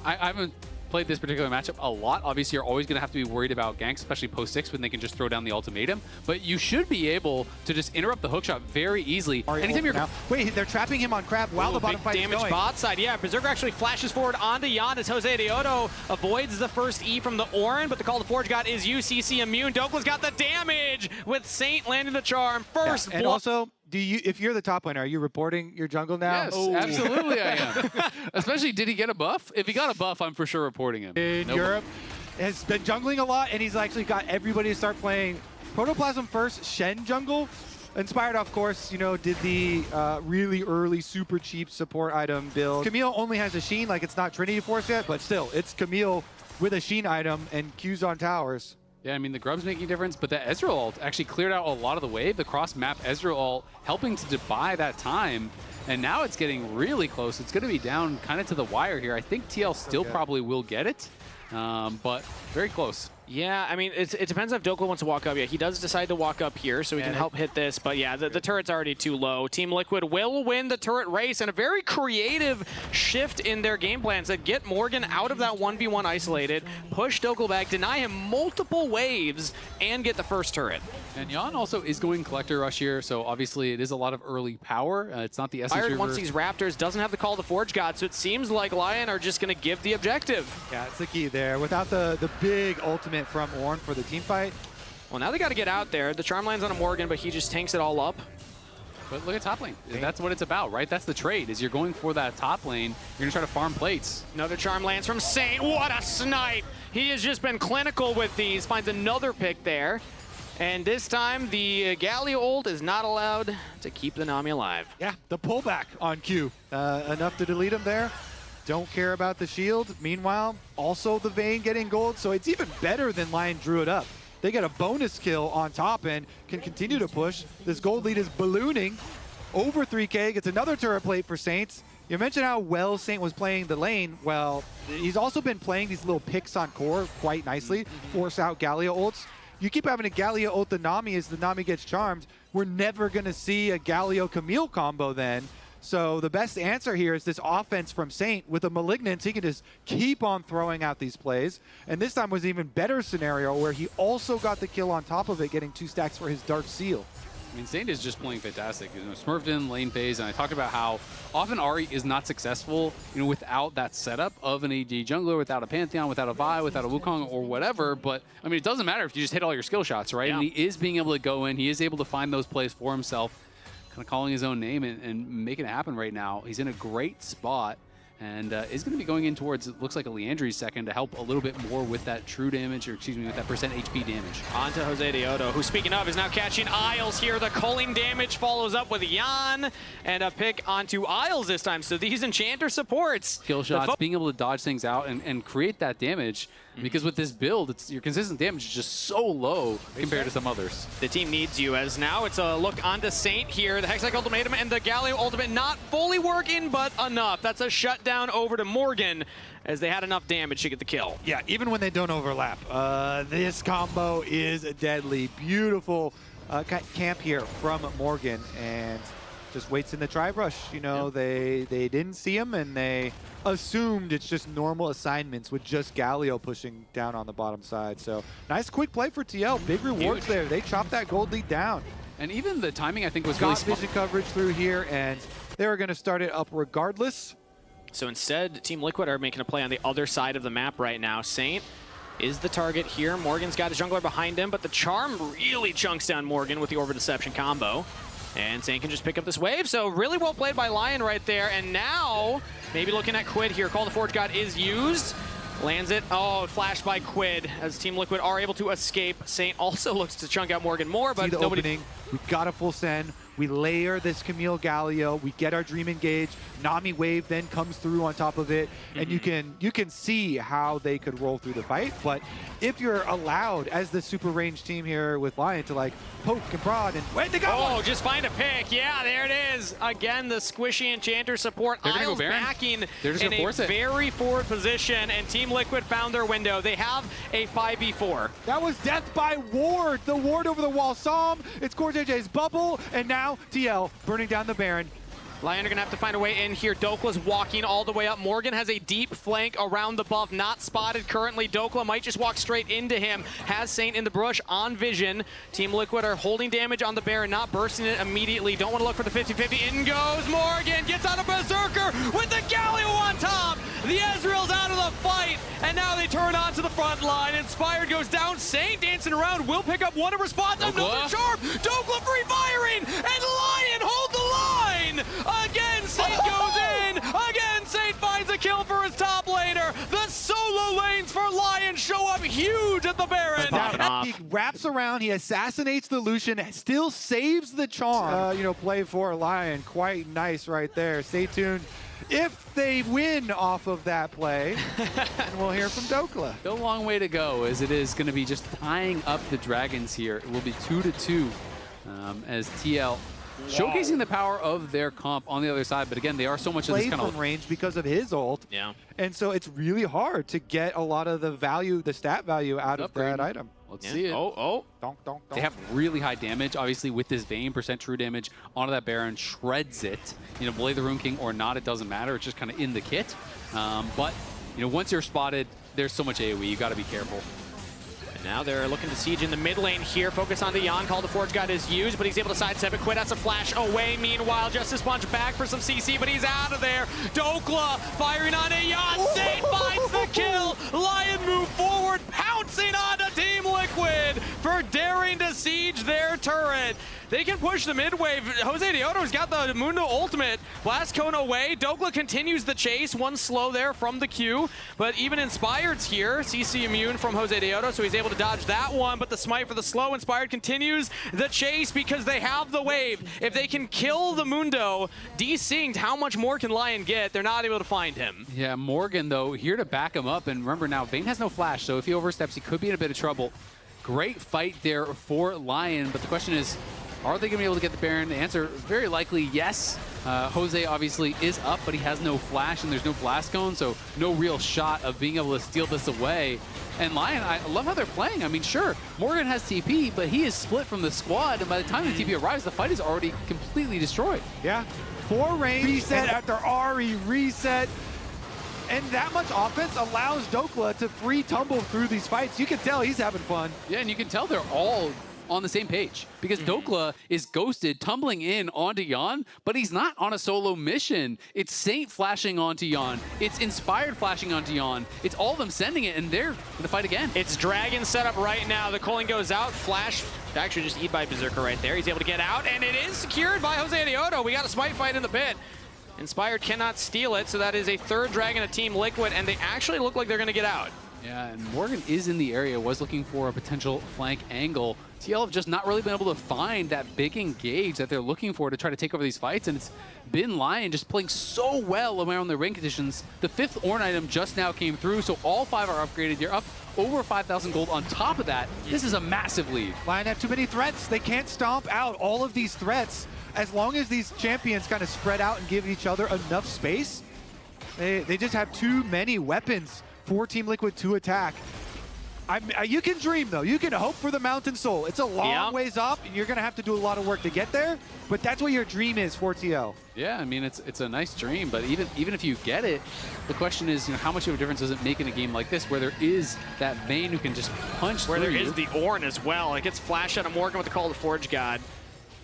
I haven't played this particular matchup a lot. Obviously, you're always going to have to be worried about ganks, especially post 6 when they can just throw down the ultimatum. But you should be able to just interrupt the hookshot very easily. Anytime you're Wait, they're trapping him on Crab while the bottom fight is damage going. bot side. Yeah, Berserker actually flashes forward onto Jan as Jose Deodo avoids the first E from the Orin, but the Call to Forge God is UCC immune. Dokla's got the damage with Saint landing the charm. First and also, if you're the top laner, are you reporting your jungle now? Yes, absolutely I am. Especially, did he get a buff? If he got a buff, I'm for sure reporting him. In Europe, has been jungling a lot, and he's actually got everybody to start playing Protoplasm first, Shen jungle. Inspired, of course, you know, did the really early, super cheap support item build. Camille only has a Sheen, like it's not Trinity Force yet, but still, it's Camille with a Sheen item and Q's on towers. Yeah, I mean, the Grub's making a difference, but the Ezreal ult actually cleared out a lot of the wave. The cross-map Ezreal ult helping to buy that time, and now it's getting really close. It's going to be down kind of to the wire here. I think TL still probably will get it, but very close. Yeah, I mean, it depends if Dokla wants to walk up. Yeah, he does decide to walk up here, so he can help hit this. But yeah, the turret's already too low. Team Liquid will win the turret race, and a very creative shift in their game plans that get Morgan out of that 1v1 isolated, push Dokla back, deny him multiple waves, and get the first turret. And Jan also is going Collector Rush here, so obviously it is a lot of early power. It's not the Essence Reaver. Once these Raptors doesn't have the Call to Forge God, so it seems like Lyon are just going to give the objective. Yeah, it's the key there. Without the big ultimate from Ornn for the team fight. Well, now they got to get out there. The Charm lands on a Morgan, but he just tanks it all up. But look at top lane. That's what it's about, right? That's the trade, is you're going for that top lane. You're going to try to farm plates. Another Charm lands from Saint. What a snipe! He has just been clinical with these. Finds another pick there. And this time, the Galio ult is not allowed to keep the Nami alive. Yeah, the pullback on Q. Enough to delete him there. Don't care about the shield. Meanwhile, also the Vayne getting gold, so it's even better than Lyon drew it up. They get a bonus kill on top and can continue to push. This gold lead is ballooning. Over 3K, gets another turret plate for Saints. You mentioned how well Saint was playing the lane. Well, he's also been playing these little picks on core quite nicely, force out Galio ults. You keep having a Galio ult the Nami as the Nami gets charmed. We're never going to see a Galio Camille combo then. So the best answer here is this offense from Saint with a Malignance. He can just keep on throwing out these plays. And this time was an even better scenario where he also got the kill on top of it, getting 2 stacks for his Dark Seal. I mean, Saint is just playing fantastic. You know, Smurfed in lane phase, and I talked about how often Ahri is not successful, you know, without that setup of an AD jungler, without a Pantheon, without a Vi, without a Wukong or whatever. But I mean, it doesn't matter if you just hit all your skill shots, right? Yeah. And he is being able to go in. He is able to find those plays for himself, kind of calling his own name and making it happen right now. He's in a great spot. And is going to be going in towards, it looks like a Leandry's second to help a little bit more with that true damage, or excuse me, with that percent HP damage. On to Jose Deodo, who, speaking of, is now catching Isles here. The culling damage follows up with Jan, and a pick onto Isles this time. So these Enchanter supports. Kill shots, being able to dodge things out and create that damage. Because with this build, your consistent damage is just so low compared to some others. The team needs you, as now it's a look onto Saint here. The Hextech Ultimatum and the Galio Ultimate not fully working, but enough. That's a shutdown over to Morgan, as they had enough damage to get the kill. Yeah, even when they don't overlap. This combo is deadly. Beautiful camp here from Morgan, and just waits in the tribe rush. You know, they didn't see him, and they assumed it's just normal assignments with just Galio pushing down on the bottom side. So nice quick play for TL. Big rewards there. They chopped that gold lead down. And even the timing, I think, was really smart. Vision coverage through here, and they were going to start it up regardless. So instead, Team Liquid are making a play on the other side of the map right now. Saint is the target here. Morgan's got his jungler behind him, but the Charm really chunks down Morgan with the Orb of Deception combo. And Saint can just pick up this wave, so really well played by Lyon right there. And now, maybe looking at Quid here. Call to Forge God is used. Lands it. Oh, flashed by Quid, as Team Liquid are able to escape. Saint also looks to chunk out Morgan more, but nobody... Opening. We've got a full send. We layer this Camille Galio. We get our Dream Engage. Nami Wave then comes through on top of it. And you can see how they could roll through the fight. But if you're allowed, as the super range team here with Lyon, to like poke and prod and wait, they got one. Just find a pick. Yeah, there it is. Again, the squishy Enchanter support. Isles backing in a very forward position, and Team Liquid found their window. They have a 5v4. That was death by ward. The ward over the wall saw him. It's Core JJ's bubble, and now TL burning down the Baron. Lyon are going to have to find a way in here. Dokla's walking all the way up. Morgan has a deep flank around the buff, not spotted currently. Dokla might just walk straight into him. Has Saint in the brush on vision. Team Liquid are holding damage on the Baron, not bursting it immediately. Don't want to look for the 50-50. In goes Morgan, gets out of Berserker with the Galio on top. The Ezreal's out of the fight, and now they turn onto the front line. Inspired goes down. Saint dancing around, will pick up one in response. Another charm. Dokla free firing, and Lyon hold the line. Again, Saint goes in. Again, Saint finds a kill for his top laner. The solo lanes for Lyon show up huge at the Baron. He wraps around, he assassinates the Lucian, still saves the charm. Play for Lyon, quite nice right there. Stay tuned if they win off of that play, and we'll hear from Dokla. Still a long way to go, as it is going to be just tying up the Dragons here. It will be 2-2 as TL showcasing the power of their comp on the other side. But again, they are so much in this kind of range because of his ult. Yeah. And so it's really hard to get a lot of the value, the stat value out of that item. Let's see it. Oh. Donk. They have really high damage, obviously, with this Vayne percent true damage onto that Baron, shreds it. Blade the Rune King or not, it doesn't matter. It's just kind of in the kit. But once you're spotted, there's so much AoE. You got to be careful. And now they're looking to siege in the mid lane here. Focus on the Yon. Call the Forge God is used, but he's able to sidestep it. Quid has to flash away. Meanwhile, Justice Punch back for some CC, but he's out of there. Dokla firing on a Yon. Saint finds the kill. Lyon move forward, pouncing onto Team Liquid for daring to siege their turret. They can push the mid wave. Jose Dioto's got the Mundo ultimate. Blast Cone away. Dokla continues the chase. One slow there from the Q, but even Inspired's here. CC immune from Jose Dioto, so he's able to dodge that one, but the smite for the slow. Inspired continues the chase because they have the wave. If they can kill the Mundo, desynced, how much more can Lyon get? They're not able to find him. Yeah, Morgan, though, here to back him up. And remember now, Vayne has no flash, so if he oversteps, he could be in a bit of trouble. Great fight there for Lyon, but the question is, are they going to be able to get the Baron? The answer, very likely, yes. Jose obviously is up, but he has no flash and there's no blast cone, so no real shot of being able to steal this away. And Lyon, I love how they're playing. I mean, sure, Morgan has TP, but he is split from the squad, and by the time the TP arrives, the fight is already completely destroyed. Yeah, 4 range, reset after Ari, reset. And that much offense allows Dokla to free tumble through these fights. You can tell he's having fun. Yeah, and you can tell they're all on the same page because Dokla is ghosted, tumbling in onto Yon, but he's not on a solo mission. It's Saint flashing onto Yon. It's Inspired flashing onto Yon. It's all of them sending it, and they're going to fight again. It's Dragon set up right now. The Culling goes out. Flash actually just eat by Berserker right there. He's able to get out, and it is secured by Jose Dioto. We got a smite fight in the pit. Inspired cannot steal it, so that is a third Dragon of Team Liquid, and they actually look like they're going to get out. Yeah, and Morgan is in the area, was looking for a potential flank angle. TL have just not really been able to find that big engage that they're looking for to try to take over these fights, and it's been Lyon just playing so well around the rain conditions. The 5th Ornn item just now came through, so all 5 are upgraded. You're up over 5,000 gold on top of that. This is a massive lead. Lyon have too many threats. They can't stomp out all of these threats. As long as these champions kind of spread out and give each other enough space, they just have too many weapons for Team Liquid to attack. You can dream, though. You can hope for the Mountain Soul. It's a long ways up, and you're going to have to do a lot of work to get there, but that's what your dream is for TL. Yeah, I mean, it's a nice dream, but even if you get it, the question is, how much of a difference does it make in a game like this where there is that Vayne who can just punch through there you? is the Ornn as well. It gets flashed out of Morgan with the Call of the Forge God.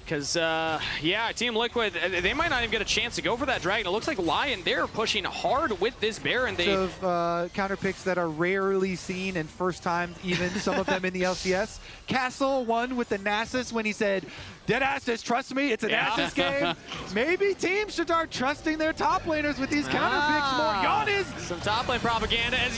Because, yeah, Team Liquid, they might not even get a chance to go for that Dragon. It looks like Lyon, they're pushing hard with this Baron. They of counter picks that are rarely seen and first time, even some of them in the LCS. Castle won with the Nasus when he said, "Deadass, trust me, it's a Nasus game." Maybe teams should start trusting their top laners with these counter picks more. Yon is some top lane propaganda as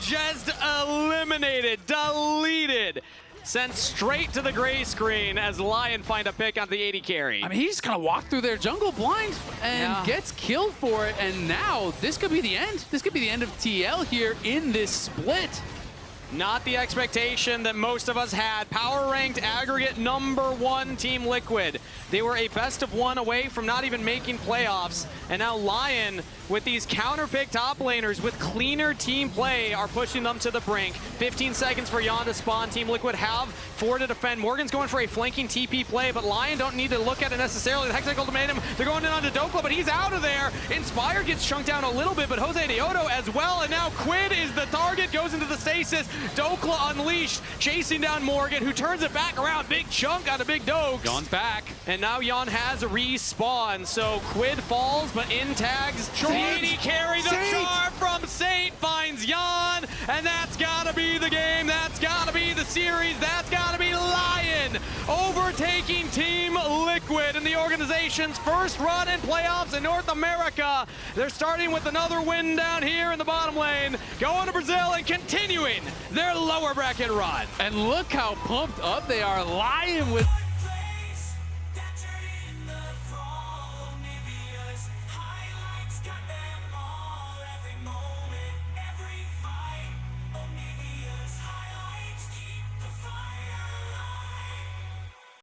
just eliminated, deleted. Sent straight to the gray screen as Lyon find a pick on the 80 carry. I mean, he just kind of walked through their jungle blind and gets killed for it. And now this could be the end. This could be the end of TL here in this split. Not the expectation that most of us had. Power ranked aggregate #1 Team Liquid. They were a best of 1 away from not even making playoffs. And now Lyon, with these counter-pick top laners with cleaner team play, are pushing them to the brink. 15 seconds for Yon to spawn. Team Liquid have 4 to defend. Morgan's going for a flanking TP play, but Lyon don't need to look at it necessarily. The Hexagon ultimatum, they're going in onto Dokla, but he's out of there. Inspire gets chunked down a little bit, but Jose Deodo as well. And now Quid is the target, goes into the stasis. Dokla unleashed, chasing down Morgan, who turns it back around. Big chunk out of Big Dokes. Yon's back. And now Yon has respawned, so Quid falls, but in tags. Shady carry the charm from Saint, finds Yon, and that's gotta be the game, that's gotta be the series, that's gotta be Lyon overtaking Team Liquid in the organization's first run in playoffs in North America. They're starting with another win down here in the bottom lane, going to Brazil and continuing their lower bracket run. And look how pumped up they are. Lyon with